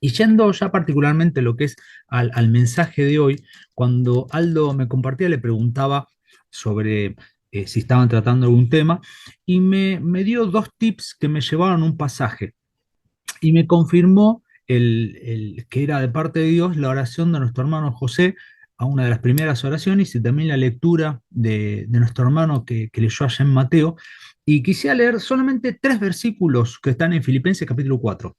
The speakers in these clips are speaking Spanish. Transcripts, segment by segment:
Y yendo ya particularmente lo que es al mensaje de hoy, cuando Aldo me compartía, le preguntaba sobre si estaban tratando algún tema y me dio dos tips que me llevaron a un pasaje y me confirmó que era de parte de Dios la oración de nuestro hermano José a una de las primeras oraciones y también la lectura de nuestro hermano que leyó allá en Mateo. Y quisiera leer solamente tres versículos que están en Filipenses capítulo 4.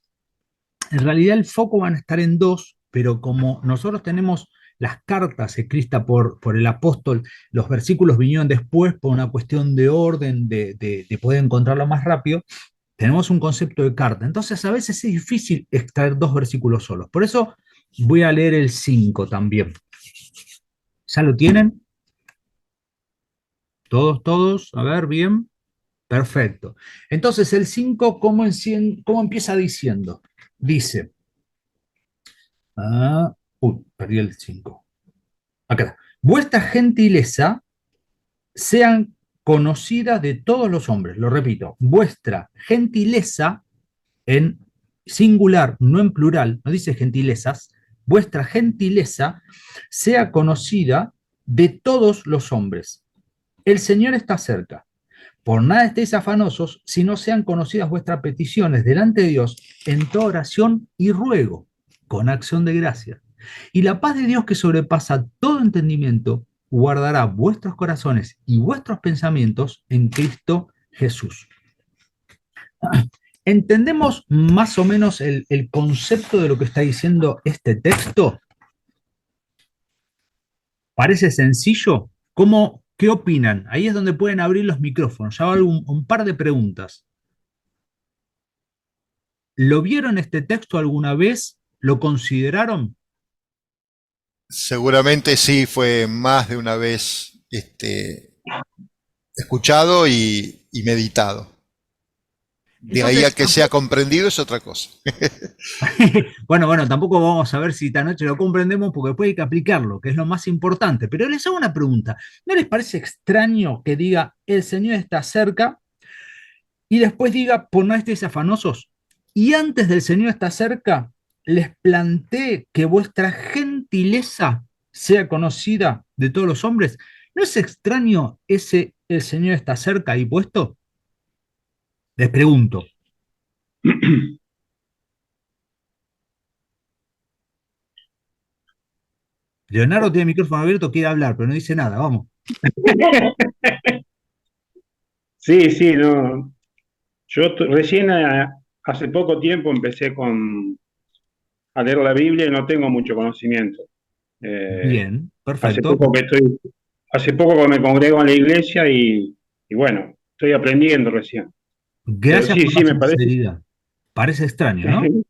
En realidad el foco van a estar en dos, pero como nosotros tenemos las cartas escritas por el apóstol, los versículos vinieron después por una cuestión de orden, de poder encontrarlo más rápido, tenemos un concepto de carta. Entonces a veces es difícil extraer dos versículos solos. Por eso voy a leer el 5 también. ¿Ya lo tienen? Todos, todos. A ver, bien. Perfecto. Entonces el 5, ¿cómo empieza diciendo? Dice, perdí el 5. Acá está. Vuestra gentileza sean conocidas de todos los hombres. Lo repito, vuestra gentileza en singular, no en plural, no dice gentilezas, vuestra gentileza sea conocida de todos los hombres. El Señor está cerca. Por nada estéis afanosos, sino sean conocidas vuestras peticiones delante de Dios en toda oración y ruego, con acción de gracia. Y la paz de Dios que sobrepasa todo entendimiento, guardará vuestros corazones y vuestros pensamientos en Cristo Jesús. ¿Entendemos más o menos el concepto de lo que está diciendo este texto? ¿Parece sencillo? ¿Qué opinan? Ahí es donde pueden abrir los micrófonos. Ya hago un par de preguntas. ¿Lo vieron este texto alguna vez? ¿Lo consideraron? Seguramente sí fue más de una vez escuchado y meditado. De ahí a Entonces, que sea comprendido es otra cosa. bueno, tampoco vamos a ver si esta noche lo comprendemos porque después hay que aplicarlo, que es lo más importante. Pero les hago una pregunta. ¿No les parece extraño que diga el Señor está cerca y después diga por no estéis afanosos? Y antes del Señor está cerca, les planteé que vuestra gentileza sea conocida de todos los hombres. ¿No es extraño ese el Señor está cerca ahí puesto? Les pregunto. Leonardo tiene el micrófono abierto, quiere hablar, pero no dice nada. Vamos. Sí, sí, no. Recién hace poco tiempo empecé a leer la Biblia y no tengo mucho conocimiento. Eh, Bien, hace perfecto. poco que estoy, hace poco que me congrego en la iglesia y bueno, estoy aprendiendo recién. Pero Gracias sí, por la sí, sinceridad. Parece extraño, ¿no?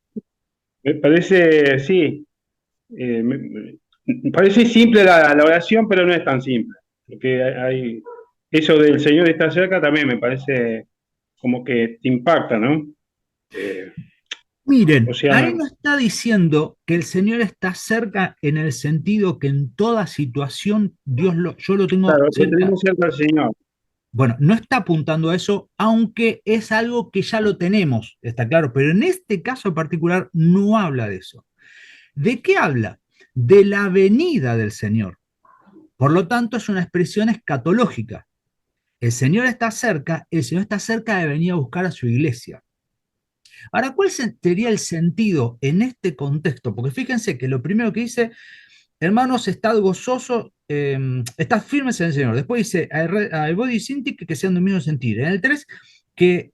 me parece, sí, me parece simple la oración, pero no es tan simple. Porque eso del Señor está cerca también me parece como que te impacta, ¿no? Eh, o Miren, ahí sea, no está diciendo que el Señor está cerca en el sentido que en toda situación yo lo tengo claro, lo cerca. tenemos cerca al Señor. Bueno, no está apuntando a eso, aunque es algo que ya lo tenemos, está claro, pero en este caso en particular no habla de eso. ¿De qué habla? De la venida del Señor. Por lo tanto, es una expresión escatológica. El Señor está cerca, el Señor está cerca de venir a buscar a su iglesia. Ahora, ¿cuál sería el sentido en este contexto? Porque fíjense que lo primero que dice, hermanos, estad gozosos, estad firmes en el Señor. Después dice, al body sinti que sean de un mismo sentir. En el 3, que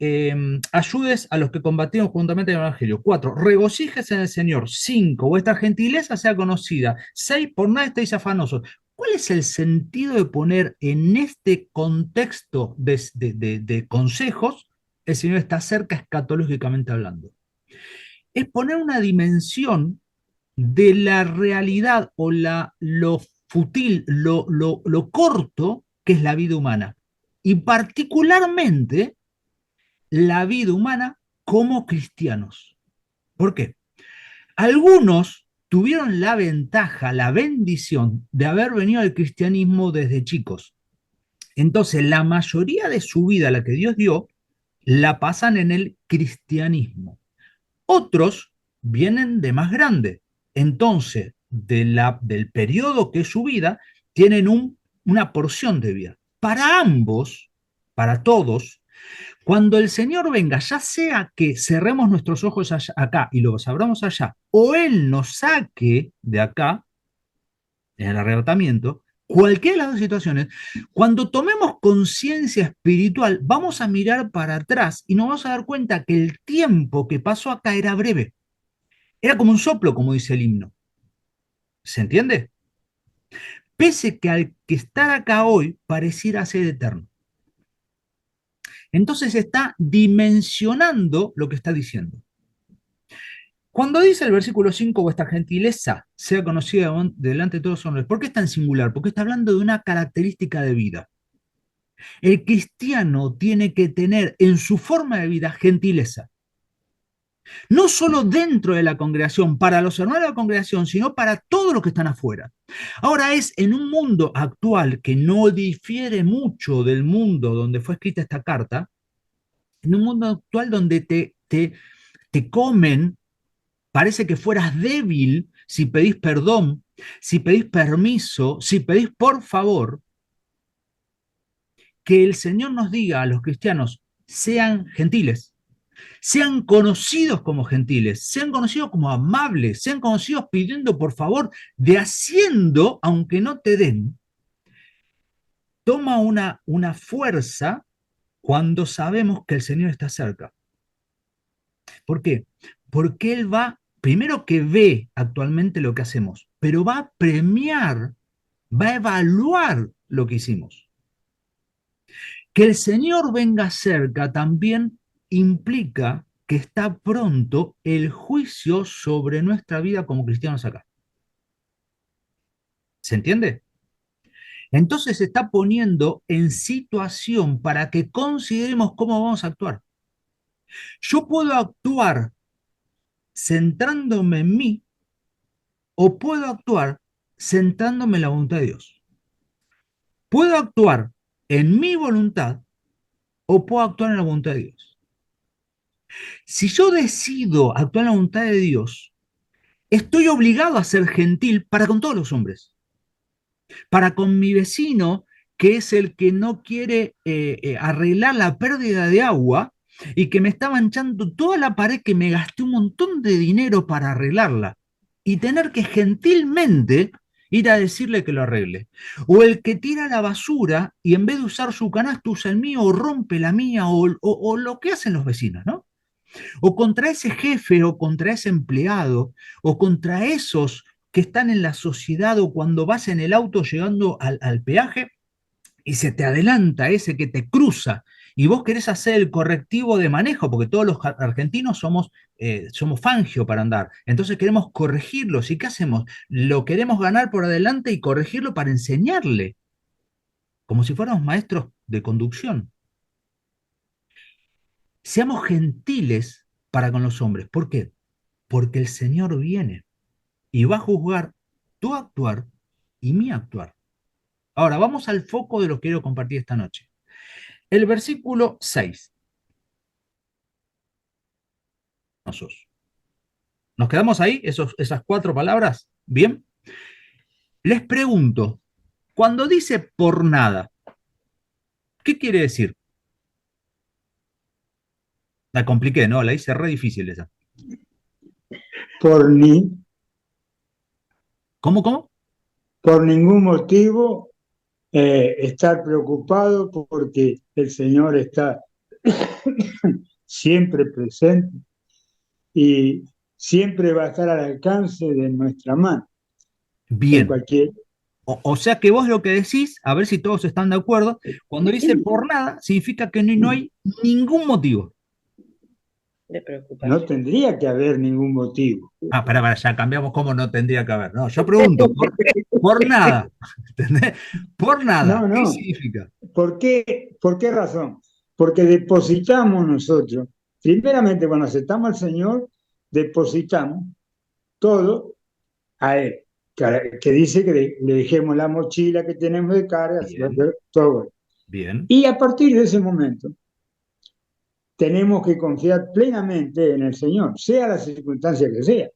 ayudes a los que combatieron juntamente en el Evangelio. 4, regocíjese en el Señor. 5, vuestra gentileza sea conocida. 6, por nada estéis afanosos. ¿Cuál es el sentido de poner en este contexto de consejos, el Señor está cerca escatológicamente hablando? Es poner una dimensión de la realidad o lo fútil, lo corto que es la vida humana. Y particularmente la vida humana como cristianos. ¿Por qué? Algunos tuvieron la ventaja, la bendición de haber venido al cristianismo desde chicos. Entonces, la mayoría de su vida, la que Dios dio, la pasan en el cristianismo. Otros vienen de más grande. Entonces, del periodo que es su vida, tienen una porción de vida. Para ambos, para todos, cuando el Señor venga, ya sea que cerremos nuestros ojos acá y los abramos allá, o Él nos saque de acá, en el arrebatamiento, cualquiera de las dos situaciones, cuando tomemos conciencia espiritual, vamos a mirar para atrás y nos vamos a dar cuenta que el tiempo que pasó acá era breve. Era como un soplo, como dice el himno. ¿Se entiende? Pese que al que estar acá hoy pareciera ser eterno. Entonces está dimensionando lo que está diciendo. Cuando dice el versículo 5, vuestra gentileza sea conocida delante de todos los hombres, ¿por qué es tan singular? Porque está hablando de una característica de vida. El cristiano tiene que tener en su forma de vida gentileza. No solo dentro de la congregación, para los hermanos de la congregación, sino para todos los que están afuera. Ahora es en un mundo actual que no difiere mucho del mundo donde fue escrita esta carta, en un mundo actual donde te comen, parece que fueras débil si pedís perdón, si pedís permiso, si pedís por favor, que el Señor nos diga a los cristianos, sean gentiles, sean conocidos como gentiles, sean conocidos como amables, sean conocidos pidiendo por favor, de haciendo, aunque no te den, toma una fuerza cuando sabemos que el Señor está cerca. ¿Por qué? Porque Él va, primero que ve actualmente lo que hacemos, pero va a premiar, va a evaluar lo que hicimos. Que el Señor venga cerca también implica que está pronto el juicio sobre nuestra vida como cristianos acá. ¿Se entiende? Entonces se está poniendo en situación para que consideremos cómo vamos a actuar. Yo puedo actuar centrándome en mí o puedo actuar centrándome en la voluntad de Dios. Puedo actuar en mi voluntad o puedo actuar en la voluntad de Dios. Si yo decido actuar en la voluntad de Dios, estoy obligado a ser gentil para con todos los hombres, para con mi vecino, que es el que no quiere arreglar la pérdida de agua y que me está manchando toda la pared que me gasté un montón de dinero para arreglarla y tener que gentilmente ir a decirle que lo arregle. O el que tira la basura y en vez de usar su canasto usa el mío o rompe la mía o lo que hacen los vecinos, ¿no? O contra ese jefe o contra ese empleado o contra esos que están en la sociedad o cuando vas en el auto llegando al peaje y se te adelanta ese que te cruza y vos querés hacer el correctivo de manejo, porque todos los argentinos somos fangio para andar, entonces queremos corregirlos. ¿Y qué hacemos? Lo queremos ganar por adelante y corregirlo para enseñarle, como si fuéramos maestros de conducción. Seamos gentiles para con los hombres. ¿Por qué? Porque el Señor viene y va a juzgar tu actuar y mi actuar. Ahora, vamos al foco de lo que quiero compartir esta noche. El versículo 6. ¿Nos quedamos ahí? Esas cuatro palabras. Bien. Les pregunto, cuando dice por nada, ¿qué quiere decir? La compliqué, ¿no? La hice re difícil esa. Por, ni, ¿Cómo? por ningún motivo estar preocupado porque el Señor está siempre presente y siempre va a estar al alcance de nuestra mano en Bien. cualquier. O sea que vos lo que decís, a ver si todos están de acuerdo, cuando dice por nada, significa que no hay ningún motivo. de No preocupación. tendría que haber ningún motivo. Para, ya cambiamos cómo no tendría que haber. No, yo pregunto, por nada. ¿Entendés? Por nada. No, ¿Qué no. significa? ¿Por qué razón? Porque depositamos nosotros, primeramente cuando aceptamos al Señor, depositamos todo a Él, que dice que le dejemos la mochila que tenemos de carga, Bien, todo. bien. Y a partir de ese momento, tenemos que confiar plenamente en el Señor, sea la circunstancia que sea.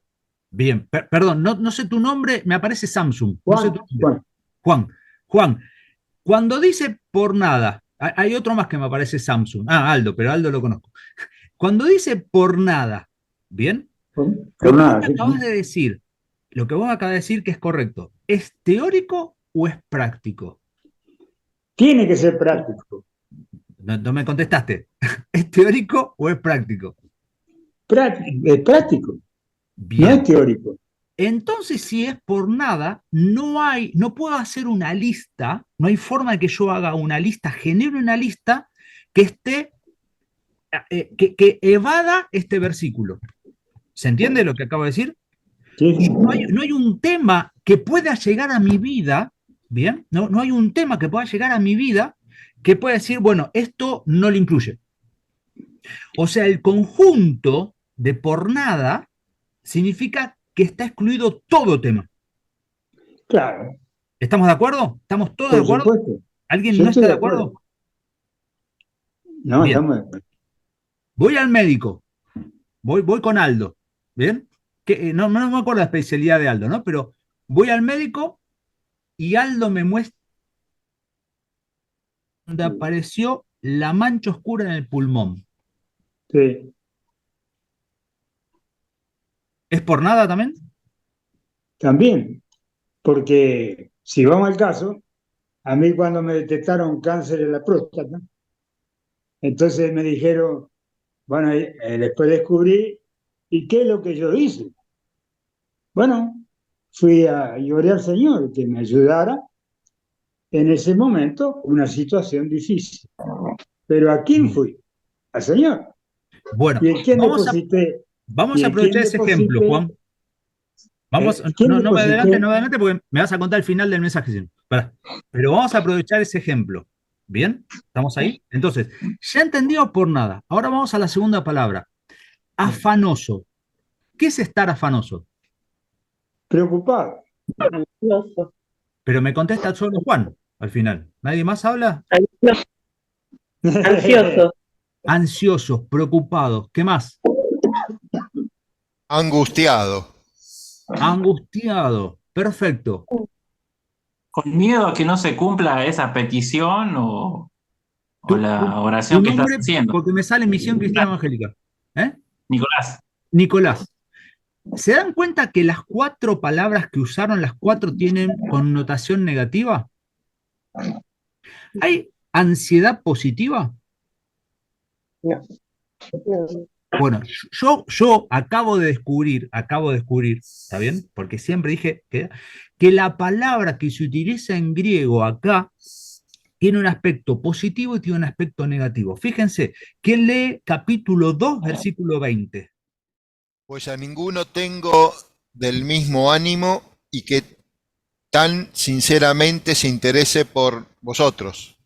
Bien, perdón, no sé tu nombre, me aparece Samsung, no sé Juan, tu nombre. Juan, Juan, Juan, cuando dice por nada, hay otro más que me aparece Samsung. Ah, Aldo, pero Aldo lo conozco. Cuando dice por nada, ¿bien? por Lo que vos nada. me ¿Sí? acabas de decir, lo que vos me acabas de decir que es correcto, ¿es teórico o es práctico? Tiene que ser práctico. No me contestaste. ¿Es teórico o es práctico? Es práctico, no es Bien. teórico. Entonces, si es por nada, no puedo hacer una lista, no hay forma de que yo haga una lista, genere una lista que esté, que evada este versículo. ¿Se entiende lo que acabo de decir? ¿Sí? No hay un tema que pueda llegar a mi vida, ¿bien? No hay un tema que pueda llegar a mi vida que pueda decir, bueno, esto no lo incluye. O sea, el conjunto de por nada significa que está excluido todo tema. Claro, ¿Estamos de acuerdo? ¿Estamos todos de por acuerdo? supuesto. ¿Alguien Yo no estoy está de de acuerdo. acuerdo? No, Bien, estamos de acuerdo. voy al médico, voy con Aldo, ¿bien? No me acuerdo la especialidad de Aldo, ¿no? Pero voy al médico y Aldo me muestra donde apareció la mancha oscura en el pulmón. Sí, ¿Es por nada también? también, porque si vamos al caso, a mí cuando me detectaron cáncer en la próstata, entonces me dijeron, bueno, después descubrí, ¿y qué es lo que yo hice? Bueno, fui a llorar al Señor que me ayudara en ese momento, una situación difícil. Pero ¿a quién Bien. fui? Al Señor. Bueno, ¿Y en quién deposité? vamos ¿Y a en quién aprovechar ese ejemplo, deposité? Juan. Vamos, ¿Quién no me adelante, deposité? no me adelante, porque me vas a contar el final del mensaje. Sí. Pará. Pero vamos a aprovechar ese ejemplo. ¿Bien? ¿Estamos ahí? Entonces, ya entendido por nada. Ahora vamos a la segunda palabra. Afanoso. ¿Qué es estar afanoso? Preocupado. Ansioso. Pero me contesta solo Juan al final. ¿Nadie más habla? Ansioso. Ansioso. Ansiosos, preocupados. ¿Qué más? Angustiado. Angustiado. Perfecto. ¿Con miedo a que no se cumpla esa petición o la Tu oración que estás nombre, haciendo? porque me sale Misión Cristiana Evangélica. ¿Eh? Nicolás, Nicolás. ¿Se dan cuenta que las cuatro palabras que usaron, las cuatro tienen connotación negativa? ¿Hay ansiedad positiva? No. No. Bueno, yo acabo de descubrir, ¿está bien? Porque siempre dije que la palabra que se utiliza en griego acá tiene un aspecto positivo y tiene un aspecto negativo. Fíjense, ¿quién lee capítulo 2, versículo 20? Pues a ninguno tengo del mismo ánimo y que tan sinceramente se interese por vosotros.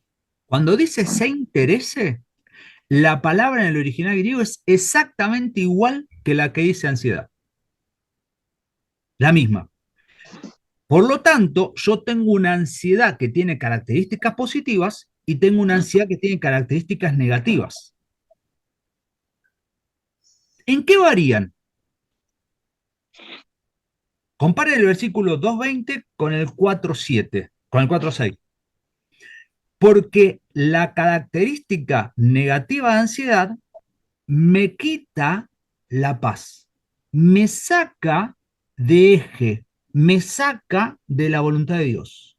Cuando dice se interese, la palabra en el original griego es exactamente igual que la que dice ansiedad. La misma. Por lo tanto, yo tengo una ansiedad que tiene características positivas y tengo una ansiedad que tiene características negativas. ¿En qué varían? Compare el versículo 2.20 con el 4.7, con el 4.6. Porque la característica negativa de ansiedad me quita la paz, me saca de eje, me saca de la voluntad de Dios.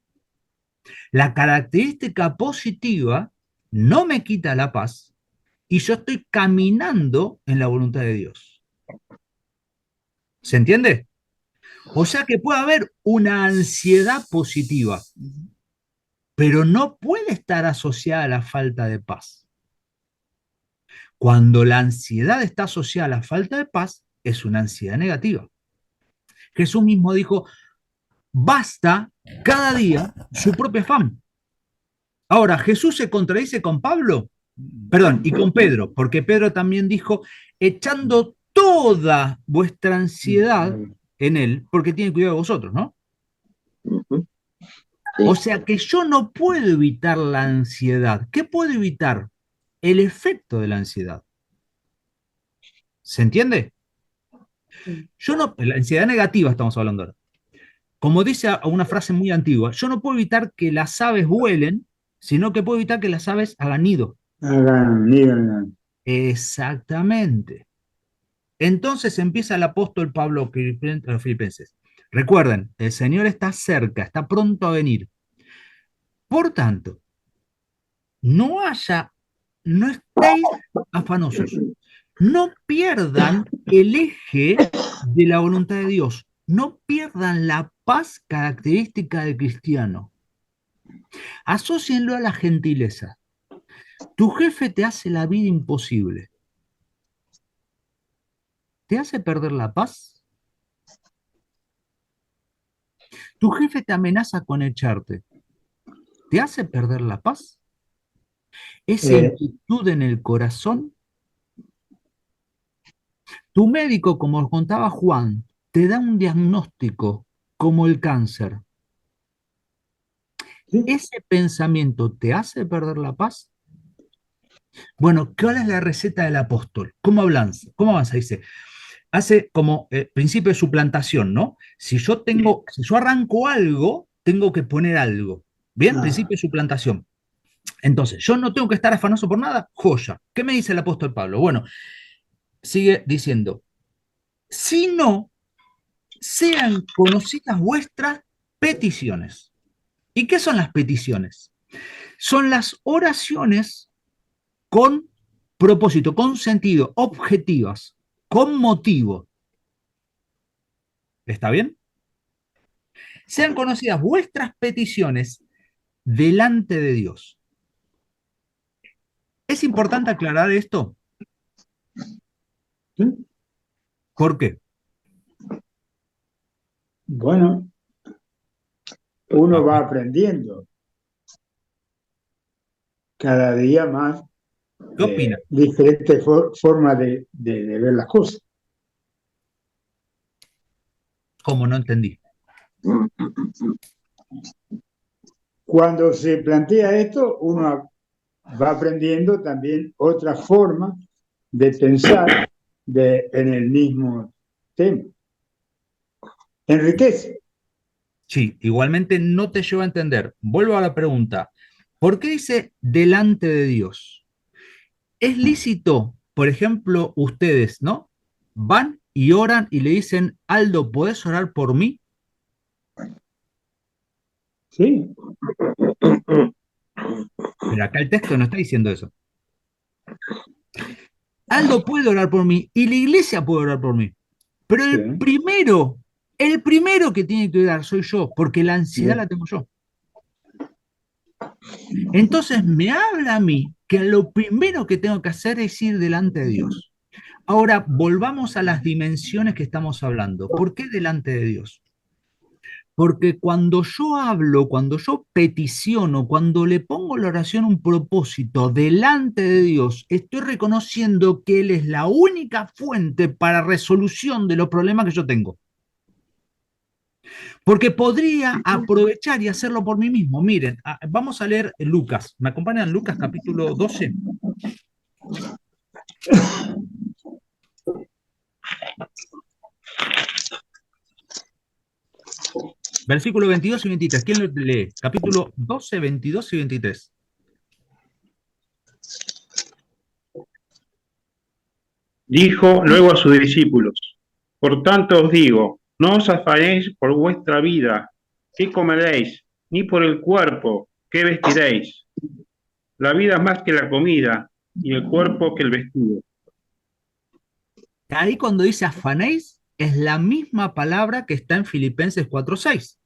La característica positiva no me quita la paz y yo estoy caminando en la voluntad de Dios. ¿Se entiende? O sea que puede haber una ansiedad positiva, pero no puede estar asociada a la falta de paz. Cuando la ansiedad está asociada a la falta de paz, es una ansiedad negativa. Jesús mismo dijo, basta cada día su propio afán. Ahora, ¿Jesús se contradice con Pablo? Perdón, y con Pedro, porque Pedro también dijo, echando toda vuestra ansiedad en él, porque tiene cuidado de vosotros, ¿no? Ujú. O Sí. sea que yo no puedo evitar la ansiedad. ¿Qué puedo evitar? El efecto de la ansiedad. ¿Se entiende? Yo no, la ansiedad negativa estamos hablando ahora. Como dice una frase muy antigua, yo no puedo evitar que las aves vuelen, sino que puedo evitar que las aves hagan nido. Hagan, digan, Exactamente. Entonces empieza el apóstol Pablo a los filipenses. Recuerden, el Señor está cerca, está pronto a venir. Por tanto, no estéis afanosos. No pierdan el eje de la voluntad de Dios. No pierdan la paz característica del cristiano. Asócienlo a la gentileza. Tu jefe te hace la vida imposible. ¿Te hace perder la paz? Tu jefe te amenaza con echarte. ¿Te hace perder la paz? Esa eh, inquietud en el corazón. Tu médico, como contaba Juan, te da un diagnóstico como el cáncer. ¿sí? ¿Ese pensamiento te hace perder la paz? Bueno, ¿cuál es la receta del apóstol? ¿Cómo avanza? ¿Cómo avanza? Dice, hace como principio de suplantación, ¿no? Si yo arranco algo, tengo que poner algo. Bien, Ah, principio de suplantación. Entonces, yo no tengo que estar afanoso por nada, joya. ¿Qué me dice el apóstol Pablo? Bueno, sigue diciendo, si no, sean conocidas vuestras peticiones. ¿Y qué son las peticiones? Son las oraciones con propósito, con sentido, objetivas, con motivo. ¿Está bien? Sean conocidas vuestras peticiones delante de Dios. Es importante aclarar esto. ¿sí? ¿Por qué? Bueno, A uno va ver, aprendiendo cada día más ¿qué opina? diferentes formas de ver las cosas. ¿Cómo no entendí? Cuando se plantea esto, uno va aprendiendo también otra forma de pensar en el mismo tema. Enriquece. Sí, igualmente no te llevo a entender. Vuelvo a la pregunta. ¿Por qué dice delante de Dios? ¿Es lícito, por ejemplo, ustedes, ¿no? Van y oran y le dicen, Aldo, ¿podés orar por mí? Sí, Pero acá el texto no está diciendo eso. Aldo puede orar por mí y la iglesia puede orar por mí. Pero sí, el primero que tiene que orar soy yo, porque la ansiedad bien. la tengo yo. Entonces me habla a mí que lo primero que tengo que hacer es ir delante de Dios. Ahora, volvamos a las dimensiones que estamos hablando. ¿Por qué delante de Dios? Porque cuando yo hablo, cuando yo peticiono, cuando le pongo la oración un propósito delante de Dios, estoy reconociendo que Él es la única fuente para resolución de los problemas que yo tengo. Porque podría aprovechar y hacerlo por mí mismo. Miren, vamos a leer Lucas. ¿Me acompañan Lucas capítulo 12? Versículo 22 y 23. ¿Quién lo lee? Capítulo 12, 22 y 23. Dijo luego a sus discípulos: Por tanto os digo, no os afanéis por vuestra vida, qué comeréis, ni por el cuerpo, qué vestiréis. La vida es más que la comida, y el cuerpo que el vestido. Ahí cuando dice afanéis, es la misma palabra que está en Filipenses 4:6.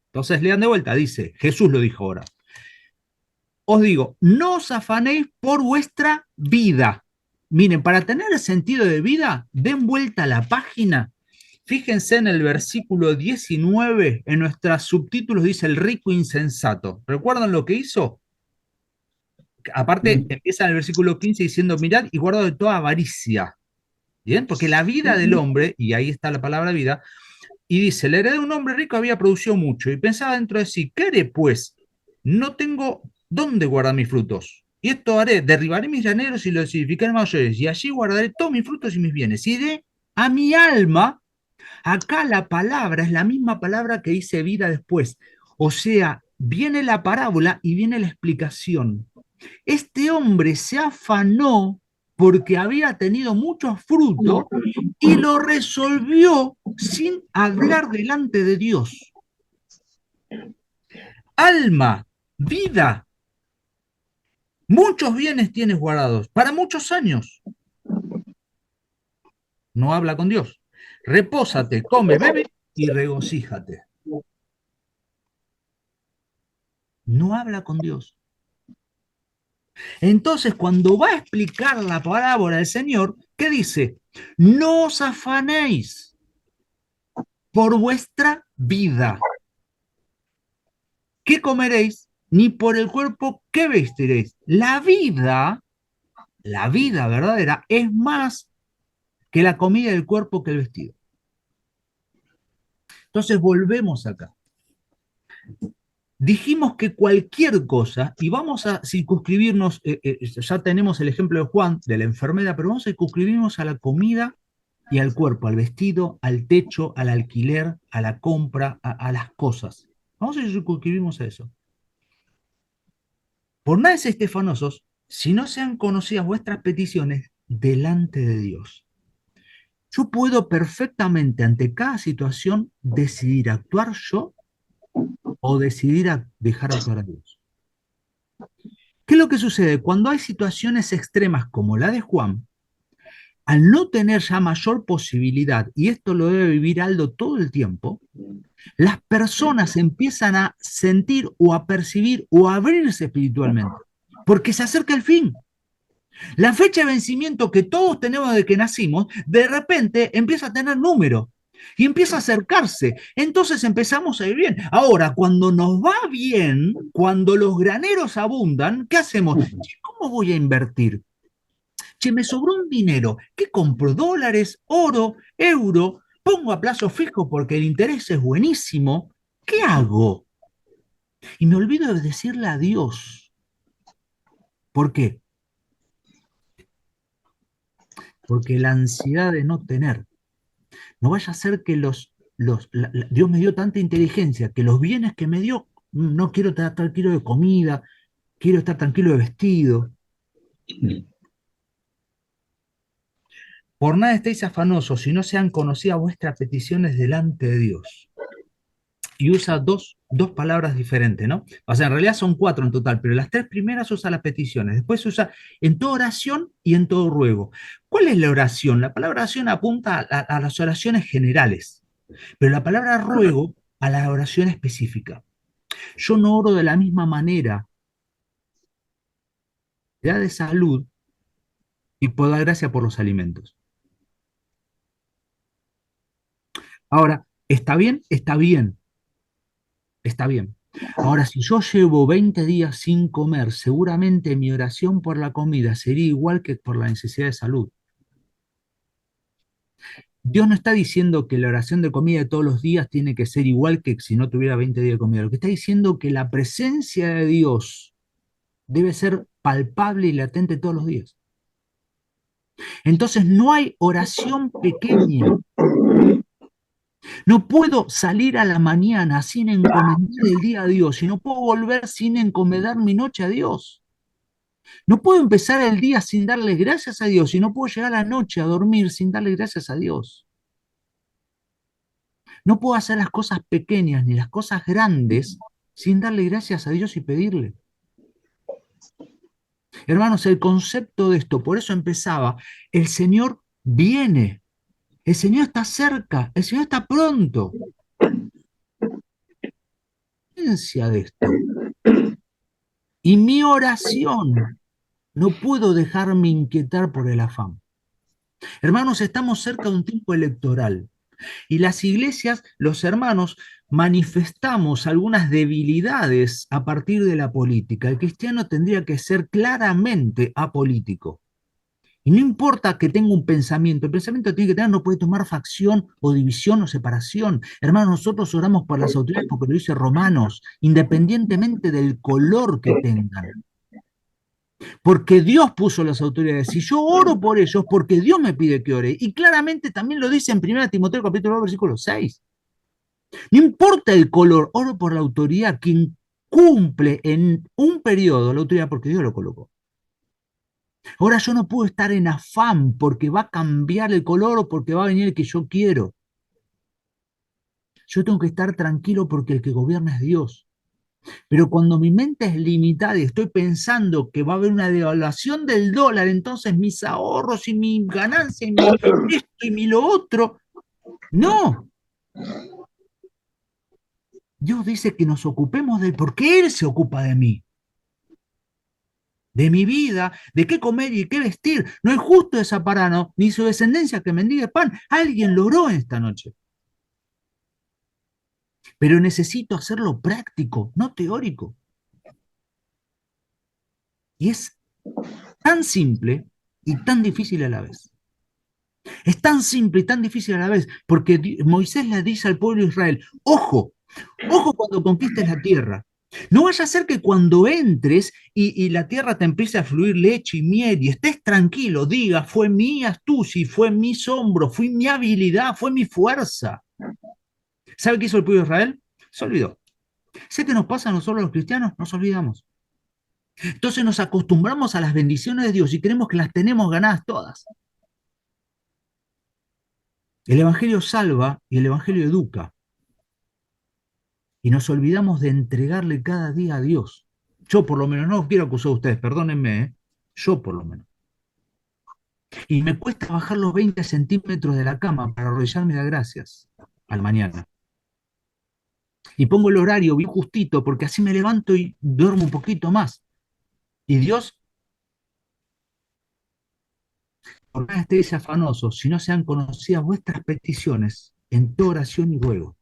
Entonces lean de vuelta, dice, Jesús lo dijo ahora. Os digo, no os afanéis por vuestra vida. Miren, para tener el sentido de vida, den vuelta a la página. Fíjense en el versículo 19, en nuestros subtítulos dice el rico insensato. ¿Recuerdan lo que hizo? Aparte, empieza en el versículo 15 diciendo, mirad y guardad de toda avaricia. ¿Bien? Porque la vida del hombre, y ahí está la palabra vida, y dice, la heredad de un hombre rico había producido mucho, y pensaba dentro de sí, ¿qué haré pues? No tengo dónde guardar mis frutos. y esto haré, derribaré mis llaneros y los edificaré mayores, y allí guardaré todos mis frutos y mis bienes, y diré a mi alma, acá la palabra es la misma palabra que dice vida después, o sea, viene la parábola y viene la explicación. Este hombre se afanó porque había tenido mucho fruto y lo resolvió sin hablar delante de Dios. Alma, vida, muchos bienes tienes guardados para muchos años. No habla con Dios. Repósate, come, bebe y regocíjate. No habla con Dios. Entonces, cuando va a explicar la parábola del Señor, ¿qué dice? No os afanéis por vuestra vida. ¿Qué comeréis? Ni por el cuerpo, ¿qué vestiréis? La vida verdadera, es más que la comida del cuerpo que el vestido. Entonces, volvemos acá. Dijimos que cualquier cosa, y vamos a circunscribirnos, ya tenemos el ejemplo de Juan, de la enfermedad, pero vamos a circunscribirnos a la comida y al cuerpo, al vestido, al techo, al alquiler, a la compra, a las cosas. Vamos a circunscribirnos a eso. Por nada seáis estefanosos, si no sean conocidas vuestras peticiones delante de Dios. Yo puedo perfectamente ante cada situación decidir actuar yo o decidir dejar actuar a Dios. ¿Qué es lo que sucede? Cuando hay situaciones extremas como la de Juan, al no tener ya mayor posibilidad, y esto lo debe vivir Aldo todo el tiempo, las personas empiezan a sentir o a percibir o a abrirse espiritualmente, porque se acerca el fin. La fecha de vencimiento que todos tenemos desde que nacimos, de repente empieza a tener número y empieza a acercarse. Entonces empezamos a ir bien. Ahora, cuando nos va bien, cuando los graneros abundan, ¿qué hacemos? ¿Cómo voy a invertir? Che, me sobró un dinero. ¿Qué compro? ¿Dólares, oro, euro? ¿Pongo a plazo fijo porque el interés es buenísimo? ¿Qué hago? Y me olvido de decirle a Dios. ¿Por qué? Porque la ansiedad de no tener, no vaya a ser que Dios me dio tanta inteligencia que los bienes que me dio, no quiero estar tranquilo de comida, quiero estar tranquilo de vestido. Por nada estéis afanosos, si no sean conocidas vuestras peticiones delante de Dios. Y usa dos palabras diferentes, ¿no? O sea, en realidad son 4 en total, pero las 3 primeras usa las peticiones, después usa en toda oración y en todo ruego. ¿Cuál es la oración? La palabra oración apunta a las oraciones generales, pero la palabra ruego a la oración específica. Yo no oro de la misma manera de salud y puedo dar gracia por los alimentos. Ahora, ¿está bien? Está bien. Está bien. Ahora, si yo llevo 20 días sin comer, seguramente mi oración por la comida sería igual que por la necesidad de salud. Dios no está diciendo que la oración de comida de todos los días tiene que ser igual que si no tuviera 20 días de comida. Lo que está diciendo es que la presencia de Dios debe ser palpable y latente todos los días. Entonces no hay oración pequeña. No puedo salir a la mañana sin encomendar el día a Dios y no puedo volver sin encomendar mi noche a Dios. No puedo empezar el día sin darle gracias a Dios y no puedo llegar a la noche a dormir sin darle gracias a Dios. No puedo hacer las cosas pequeñas ni las cosas grandes sin darle gracias a Dios y pedirle. Hermanos, el concepto de esto, por eso empezaba, el Señor viene, el Señor está cerca, el Señor está pronto. De esto. Y mi oración, no puedo dejarme inquietar por el afán. Hermanos, estamos cerca de un tiempo electoral y las iglesias, los hermanos, manifestamos algunas debilidades a partir de la política. El cristiano tendría que ser claramente apolítico. Y no importa que tenga un pensamiento, el pensamiento tiene que tener, no puede tomar facción o división o separación. Hermanos, nosotros oramos por las autoridades porque lo dice Romanos, independientemente del color que tengan. porque Dios puso las autoridades. Si yo oro por ellos, porque Dios me pide que ore. Y claramente también lo dice en 1 Timoteo capítulo 2, versículo 6. No importa el color, oro por la autoridad, quien cumple en un periodo la autoridad porque Dios lo colocó. Ahora yo no puedo estar en afán porque va a cambiar el color o porque va a venir el que yo quiero. Yo tengo que estar tranquilo porque el que gobierna es Dios. Pero cuando mi mente es limitada y estoy pensando que va a haber una devaluación del dólar, entonces mis ahorros y mi ganancia y mi esto y mi lo otro, no. Dios dice que nos ocupemos de él porque Él se ocupa de mí, de mi vida, de qué comer y qué vestir. No es justo desapararnos, ni su descendencia que mendigue pan. Alguien lo oró esta noche. Pero necesito hacerlo práctico, no teórico. Y es tan simple y tan difícil a la vez. Es tan simple y tan difícil a la vez, porque Moisés le dice al pueblo de Israel, ojo, ojo cuando conquistes la tierra. No vaya a ser que cuando entres y la tierra te empiece a fluir leche y miel y estés tranquilo, diga, fue mi astucia, fue mi sombro, fue mi habilidad, fue mi fuerza. ¿Sabe qué hizo el pueblo de Israel? Se olvidó. ¿Sé qué nos pasa a nosotros los cristianos? Nos olvidamos. Entonces nos acostumbramos a las bendiciones de Dios y creemos que las tenemos ganadas todas. El Evangelio salva y el Evangelio educa. Y nos olvidamos de entregarle cada día a Dios. Yo por lo menos, no quiero acusar a ustedes, perdónenme, yo por lo menos. Y me cuesta bajar los 20 centímetros de la cama para arrodillarme y dar gracias al mañana. Y pongo el horario bien justito porque así me levanto y duermo un poquito más. Y Dios, por nada estéis afanosos, si no sean conocidas vuestras peticiones en toda oración y ruego.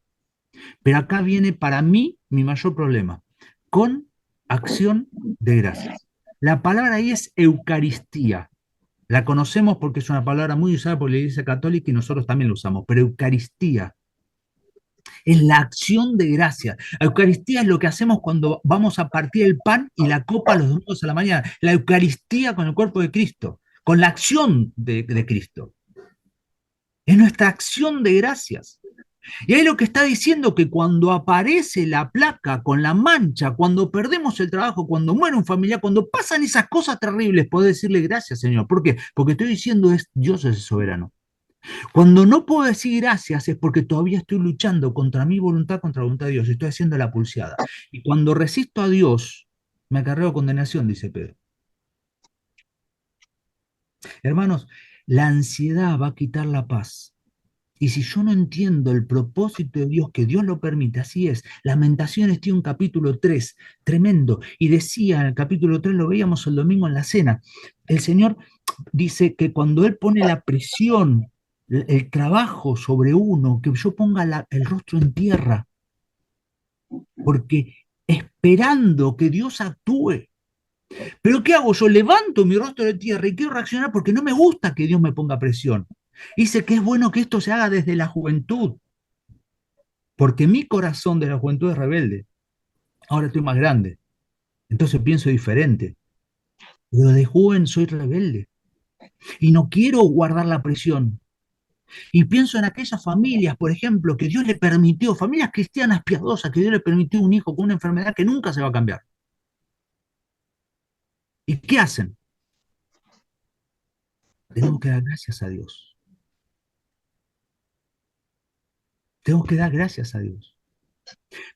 Pero acá viene para mí mi mayor problema, con acción de gracias. La palabra ahí es Eucaristía. La conocemos porque es una palabra muy usada por la Iglesia Católica y nosotros también la usamos, pero Eucaristía es la acción de gracias. La Eucaristía es lo que hacemos cuando vamos a partir el pan y la copa los domingos a la mañana. La Eucaristía con el cuerpo de Cristo, con la acción de Cristo. Es nuestra acción de gracias. Y ahí lo que está diciendo que cuando aparece la placa con la mancha, cuando perdemos el trabajo, cuando muere un familiar, cuando pasan esas cosas terribles, podés decirle gracias, Señor. ¿Por qué? Porque estoy diciendo es Dios es el soberano. Cuando no puedo decir gracias es porque todavía estoy luchando contra mi voluntad, contra la voluntad de Dios. Estoy haciendo la pulseada. Y cuando resisto a Dios, me acarreo condenación, dice Pedro. Hermanos, la ansiedad va a quitar la paz. Y si yo no entiendo el propósito de Dios, que Dios lo permite, así es. Lamentaciones tiene un capítulo 3, tremendo. Y decía en el capítulo 3, lo veíamos el domingo en la cena, el Señor dice que cuando Él pone la presión, el trabajo sobre uno, que yo ponga el rostro en tierra, porque esperando que Dios actúe. Pero ¿qué hago? Yo levanto mi rostro de tierra y quiero reaccionar porque no me gusta que Dios me ponga presión. Dice que es bueno que esto se haga desde la juventud, porque mi corazón de la juventud es rebelde. Ahora estoy más grande, entonces pienso diferente. Pero de joven soy rebelde y no quiero guardar la presión. Y pienso en aquellas familias, por ejemplo, que Dios le permitió, familias cristianas piadosas, que Dios le permitió un hijo con una enfermedad que nunca se va a cambiar. ¿Y qué hacen? Tenemos que dar gracias a Dios. Tenemos que dar gracias a Dios.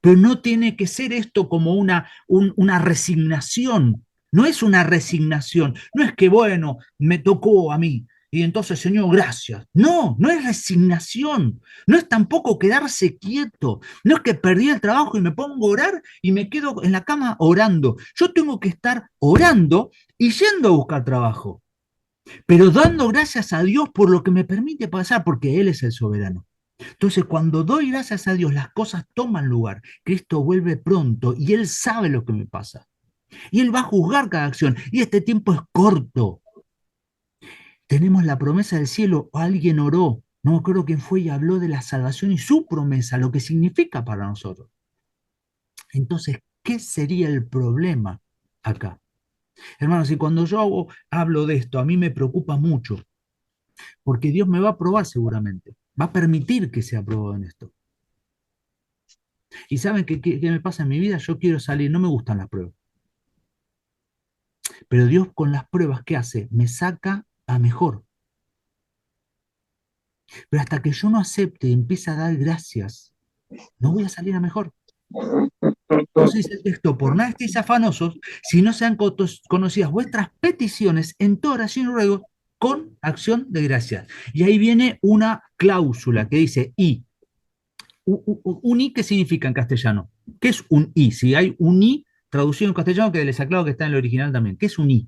Pero no tiene que ser esto como una resignación. No es una resignación. No es que, bueno, me tocó a mí. Y entonces, Señor, gracias. No, no es resignación. No es tampoco quedarse quieto. No es que perdí el trabajo y me pongo a orar y me quedo en la cama orando. Yo tengo que estar orando y yendo a buscar trabajo. Pero dando gracias a Dios por lo que me permite pasar, porque Él es el soberano. Entonces, cuando doy gracias a Dios, las cosas toman lugar. Cristo vuelve pronto y Él sabe lo que me pasa. Y Él va a juzgar cada acción. Y este tiempo es corto. Tenemos la promesa del cielo. Alguien oró, no me acuerdo quién fue, y habló de la salvación y su promesa, lo que significa para nosotros. Entonces, ¿qué sería el problema acá? Hermanos, y cuando yo hablo de esto, a mí me preocupa mucho, porque Dios me va a probar seguramente, va a permitir que sea probado en esto. ¿Y saben qué me pasa en mi vida? Yo quiero salir, no me gustan las pruebas, pero Dios con las pruebas, ¿qué hace? Me saca a mejor. Pero hasta que yo no acepte y empiece a dar gracias, no voy a salir a mejor. Entonces dice el texto, por nada estéis afanosos, si no sean conocidas vuestras peticiones en toda oración y ruego con acción de gracias. Y ahí viene una cláusula que dice y. Un i, ¿qué significa en castellano? ¿Qué es un i? Si hay un i traducido en castellano, que les aclaro que está en el original también. ¿Qué es un i?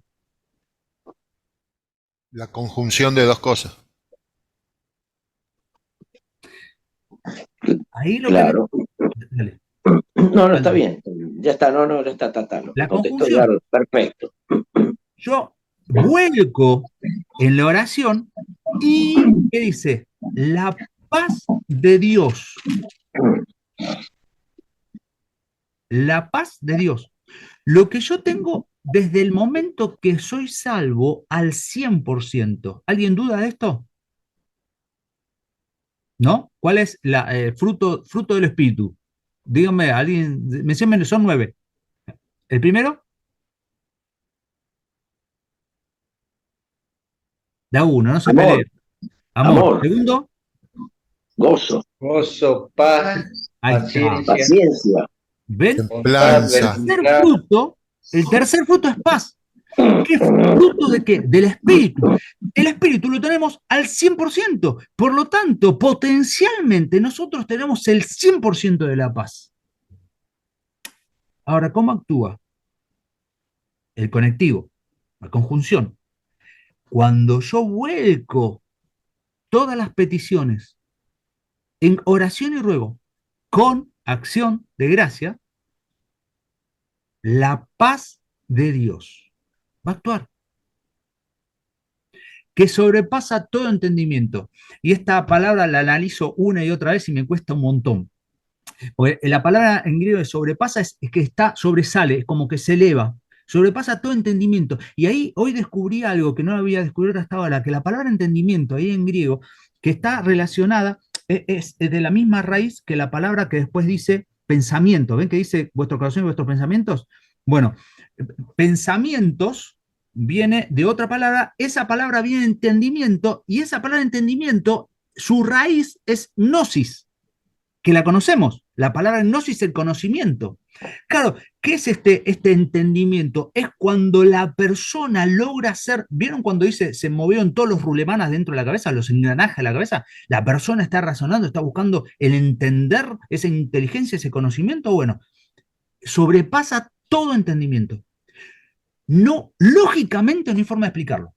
La conjunción de dos cosas. Ahí lo Claro. que... Dale. No, no, está bien. Ya está, no, no, ya está. Lo La contestó conjunción. ya, perfecto. Yo vuelco en la oración y, ¿qué dice? La paz de Dios. La paz de Dios. Lo que yo tengo desde el momento que soy salvo al 100%. ¿Alguien duda de esto? ¿No? ¿Cuál es el fruto del Espíritu? Díganme, alguien, menciónme, son 9. ¿El primero? Da uno, no se Amor. peleen. Amor. Amor. Segundo, Gozo, paz, ahí está. paciencia, ¿Ven? Templanza. El tercer fruto es paz. ¿Qué fruto de qué? Del Espíritu. El Espíritu lo tenemos al 100%. Por lo tanto, potencialmente nosotros tenemos el 100% de la paz. Ahora, ¿cómo actúa? El conectivo, la conjunción. Cuando yo vuelco todas las peticiones en oración y ruego con acción de gracia, la paz de Dios va a actuar, que sobrepasa todo entendimiento. Y esta palabra la analizo una y otra vez y me cuesta un montón. Porque la palabra en griego de sobrepasa es que sobresale, es como que se eleva, sobrepasa todo entendimiento. Y ahí hoy descubrí algo que no había descubierto hasta ahora, que la palabra entendimiento ahí en griego, que está relacionada, es de la misma raíz que la palabra que después dice pensamiento. ¿Ven que dice vuestro corazón y vuestros pensamientos? Bueno, pensamientos viene de otra palabra, esa palabra viene de entendimiento, y esa palabra entendimiento, su raíz es gnosis, que la conocemos. La palabra gnosis es el conocimiento. Claro, ¿qué es este entendimiento? Es cuando la persona logra hacer, ¿vieron cuando dice se movieron todos los rulemanas dentro de la cabeza, los engranajes de la cabeza? La persona está razonando, está buscando el entender esa inteligencia, ese conocimiento. Bueno, sobrepasa todo entendimiento. No, lógicamente no hay forma de explicarlo.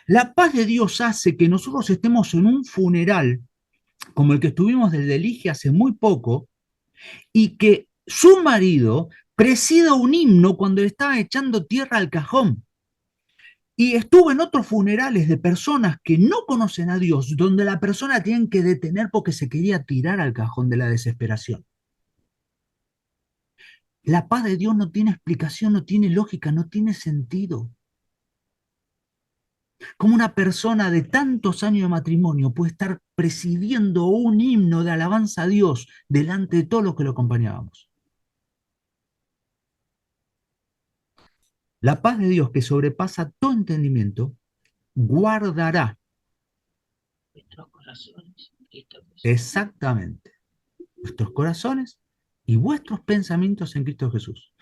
La paz de Dios hace que nosotros estemos en un funeral como el que estuvimos del Delige hace muy poco, y que su marido presida un himno cuando le estaba echando tierra al cajón. Y estuvo en otros funerales de personas que no conocen a Dios, donde la persona tienen que detener porque se quería tirar al cajón de la desesperación. La paz de Dios no tiene explicación, no tiene lógica, no tiene sentido. ¿Cómo una persona de tantos años de matrimonio puede estar presidiendo un himno de alabanza a Dios delante de todos los que lo acompañábamos? La paz de Dios, que sobrepasa todo entendimiento, guardará nuestros corazones. exactamente vuestros corazones y vuestros pensamientos en Cristo Jesús.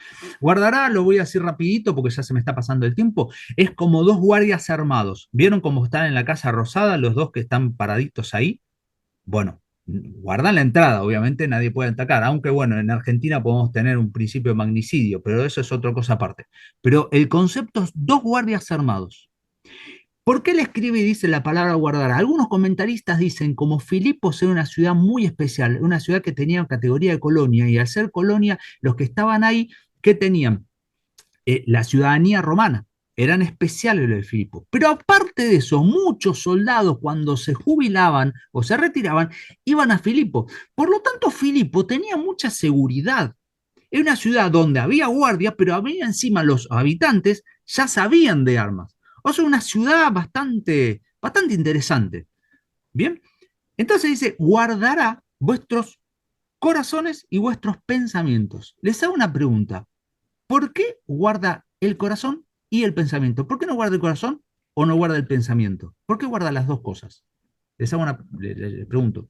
Guardará, lo voy a decir rapidito porque ya se me está pasando el tiempo, es como dos guardias armados. ¿Vieron cómo están en la Casa Rosada los dos que están paraditos ahí? Bueno, guardan la entrada, obviamente nadie puede atacar, aunque bueno, en Argentina podemos tener un principio de magnicidio, pero eso es otra cosa aparte. Pero el concepto es dos guardias armados. ¿Por qué le escribe y dice la palabra guardar? Algunos comentaristas dicen, como Filipos era una ciudad muy especial, una ciudad que tenía categoría de colonia, y al ser colonia, los que estaban ahí, ¿qué tenían? La ciudadanía romana. Eran especiales los de Filipo. Pero aparte de eso, muchos soldados cuando se jubilaban o se retiraban, iban a Filipo. Por lo tanto, Filipo tenía mucha seguridad. Era una ciudad donde había guardia, pero había encima los habitantes ya sabían de armas. O sea, una ciudad bastante interesante. Bien, entonces dice, guardará vuestros corazones y vuestros pensamientos. Les hago una pregunta. ¿Por qué guarda el corazón y el pensamiento? ¿Por qué no guarda el corazón o no guarda el pensamiento? ¿Por qué guarda las dos cosas? Les hago les pregunto.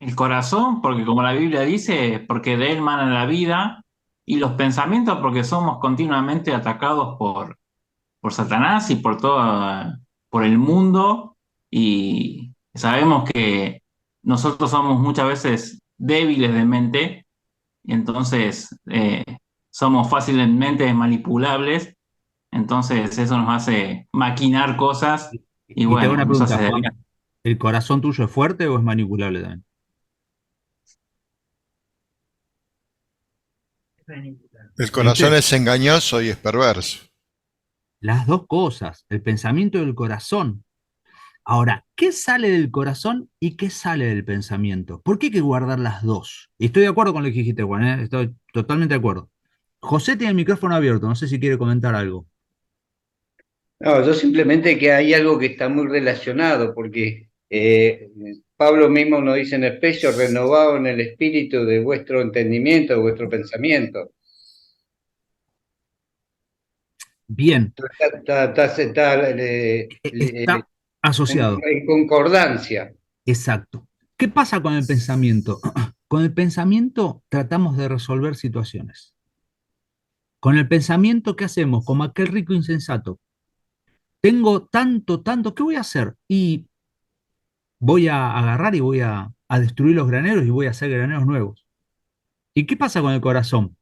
El corazón, porque como la Biblia dice, porque de él mana la vida, y los pensamientos, porque somos continuamente atacados por Satanás y por el mundo, y sabemos que nosotros somos muchas veces débiles de mente, y entonces somos fácilmente manipulables, entonces eso nos hace maquinar cosas y Y te hago bueno, una nos pregunta, hace Juan. desviar. ¿El corazón tuyo es fuerte o es manipulable también? El corazón ¿Viste? es engañoso y es perverso. Las dos cosas, el pensamiento y el corazón. Ahora, ¿qué sale del corazón y qué sale del pensamiento? ¿Por qué hay que guardar las dos? Y estoy de acuerdo con lo que dijiste, Juan, ¿eh? Estoy totalmente de acuerdo. José tiene el micrófono abierto, no sé si quiere comentar algo. No, yo simplemente que hay algo que está muy relacionado, porque Pablo mismo nos dice en Efesios, renovado en el espíritu de vuestro entendimiento, de vuestro pensamiento. Bien, Está está asociado. en concordancia. Exacto. ¿Qué pasa con el pensamiento? Con el pensamiento tratamos de resolver situaciones. Con el pensamiento, ¿qué hacemos? Como aquel rico insensato. Tengo tanto, ¿qué voy a hacer? Y voy a agarrar y voy a destruir los graneros y voy a hacer graneros nuevos. ¿Y qué pasa con el corazón?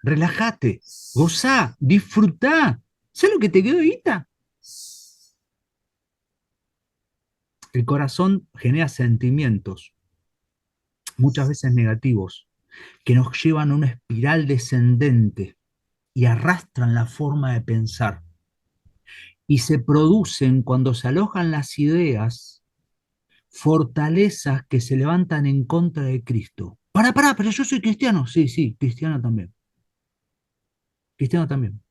Relájate, gozá, disfrutá. ¿Sabes lo que te quedó ahorita? El corazón genera sentimientos, muchas veces negativos, que nos llevan a una espiral descendente y arrastran la forma de pensar. Y se producen cuando se alojan las ideas, fortalezas que se levantan en contra de Cristo. Pero yo soy cristiano. Sí, sí, cristiano también. Cristiano también.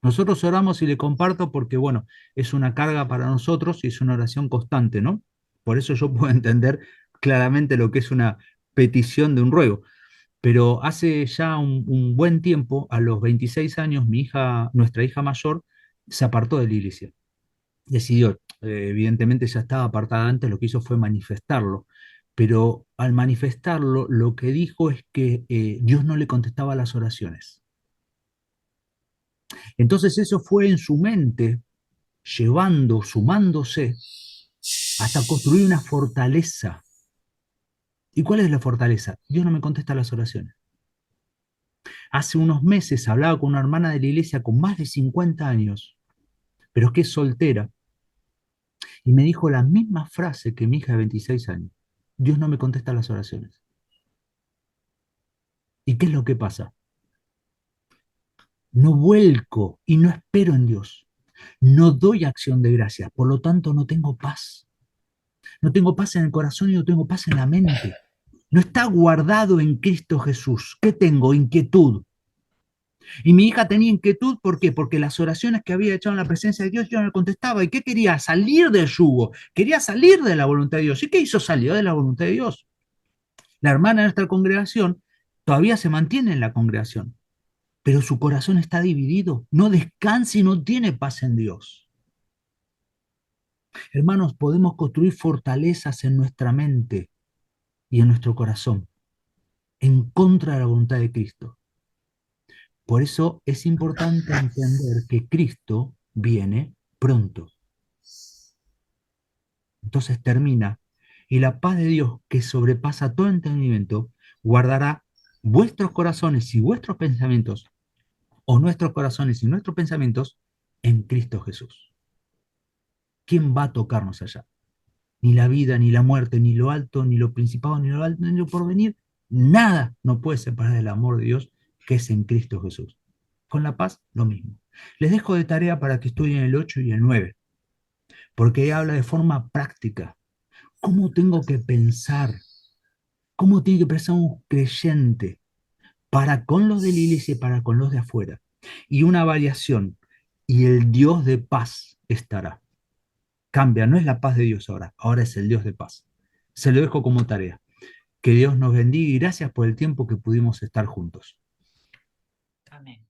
Nosotros oramos y le comparto porque, bueno, es una carga para nosotros y es una oración constante, ¿no? Por eso yo puedo entender claramente lo que es una petición de un ruego. Pero hace ya un buen tiempo, a los 26 años, nuestra hija mayor, se apartó de la iglesia. Decidió, evidentemente ya estaba apartada antes, lo que hizo fue manifestarlo. Pero al manifestarlo, lo que dijo es que Dios no le contestaba las oraciones. Entonces eso fue en su mente, sumándose, hasta construir una fortaleza. ¿Y cuál es la fortaleza? Dios no me contesta las oraciones. Hace unos meses hablaba con una hermana de la iglesia con más de 50 años, pero que es soltera, y me dijo la misma frase que mi hija de 26 años. Dios no me contesta las oraciones. ¿Y qué es lo que pasa? No vuelco y no espero en Dios. No doy acción de gracias, por lo tanto no tengo paz. No tengo paz en el corazón y no tengo paz en la mente. No está guardado en Cristo Jesús. ¿Qué tengo? Inquietud. Y mi hija tenía inquietud, ¿por qué? Porque las oraciones que había echado en la presencia de Dios yo no le contestaba. ¿Y qué quería? Salir del yugo. Quería salir de la voluntad de Dios. ¿Y qué hizo? Salió de la voluntad de Dios. La hermana de nuestra congregación todavía se mantiene en la congregación, pero su corazón está dividido. No descansa y no tiene paz en Dios. Hermanos, podemos construir fortalezas en nuestra mente y en nuestro corazón en contra de la voluntad de Cristo. Por eso es importante entender que Cristo viene pronto. Entonces termina, y la paz de Dios que sobrepasa todo entendimiento, guardará vuestros corazones y vuestros pensamientos, o nuestros corazones y nuestros pensamientos, en Cristo Jesús. ¿Quién va a tocarnos allá? Ni la vida, ni la muerte, ni lo alto, ni lo principado, ni lo alto, ni lo porvenir. Nada nos puede separar del amor de Dios que es en Cristo Jesús. Con la paz, lo mismo. Les dejo de tarea para que estudien el 8 y el 9, porque ahí habla de forma práctica. ¿Cómo tengo que pensar? ¿Cómo tiene que pensar un creyente para con los de la iglesia y para con los de afuera? Y una variación, y el Dios de paz estará. Cambia, no es la paz de Dios ahora, ahora es el Dios de paz. Se lo dejo como tarea. Que Dios nos bendiga y gracias por el tiempo que pudimos estar juntos. Amén.